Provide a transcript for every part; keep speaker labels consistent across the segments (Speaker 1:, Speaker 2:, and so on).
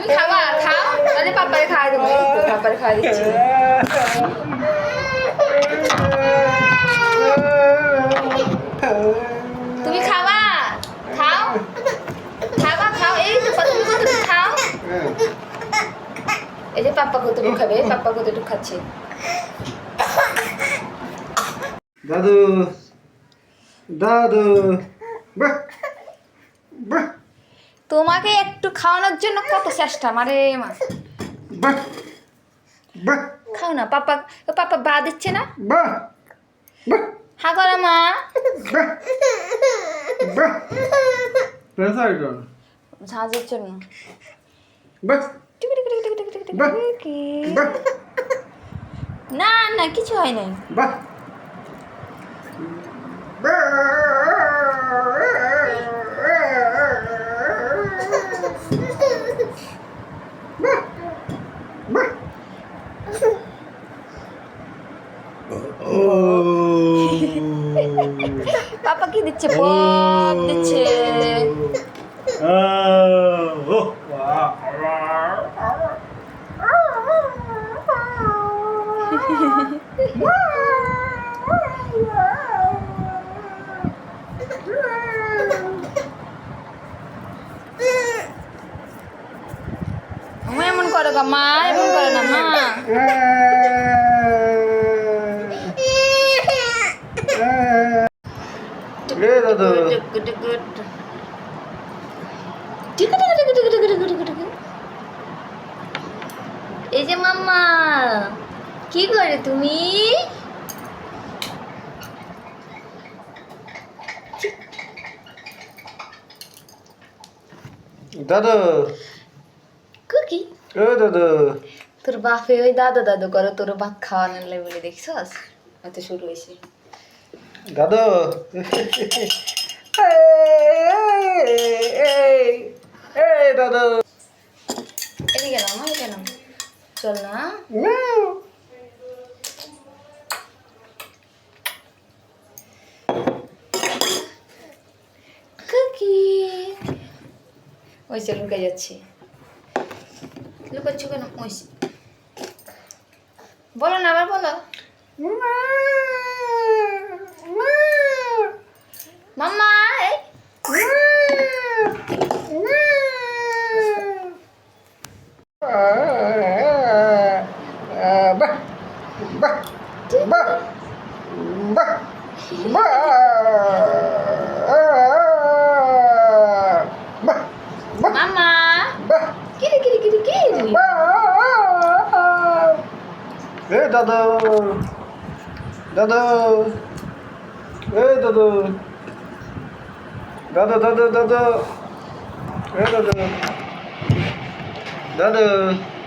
Speaker 1: তুমি খাবা খাও তাহলে পাপারে খাওয়াই দেবো পাপারে খাওয়াই দিচ্ছি তুমি খাবা খাও খাবা খাও এই তো তুমি কতটুকু খাও এই যে পাপ্পা কতটুকু খাবে পাপ্পা কতটুকু খাচ্ছে
Speaker 2: দাদু দাদু বাহ বাহ
Speaker 1: তোমাকে একটু খাওয়ানোর জন্য কত চেষ্টা মারে মা
Speaker 2: বাহ বাহ
Speaker 1: খাও না পাপা পাপা বা দিচ্ছে না
Speaker 2: বাহ বাহ
Speaker 1: হা করো মা
Speaker 2: বাহ বাহ প্রেসার কর
Speaker 1: ঝাঁঝের জন্য
Speaker 2: বাহ
Speaker 1: টিকি টিকি টিকি টিকি টিকি টিকি
Speaker 2: বাহ
Speaker 1: টিকি।
Speaker 2: বাহ
Speaker 1: না না কিছু হয় নাই
Speaker 2: বাহ
Speaker 1: পাপা কি দিচ্ছে পপ দিচ্ছে মা এমন করো গা মা এমন করো না মা এই যে মাম্মা কি করে তুমি
Speaker 2: দাদু
Speaker 1: কুকি
Speaker 2: ও দাদু
Speaker 1: তোর বাপে ওই দাদু দাদু করে তোর ভাত খাওয়ানোর লাই বলে দেখছস হয়তো শুরু হয়েছে
Speaker 2: দাদু এই দাদু
Speaker 1: এদিকে নাম এদিকে নাম চল না কুকি ওই সে লুকাই যাচ্ছে লুকাচ্ছ কেন ওই বলো না আবার বলো মাম্মা এই
Speaker 2: বাহ বাহ বাহ বাহ বাহ বাহ
Speaker 1: মাম্মা
Speaker 2: বাহ
Speaker 1: কিরি কিরি কিরি কিরি
Speaker 2: এই দাদু দাদু এই দাদু দাদু দাদু দাদু এই দাদু দাদু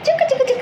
Speaker 1: চিকু চিকু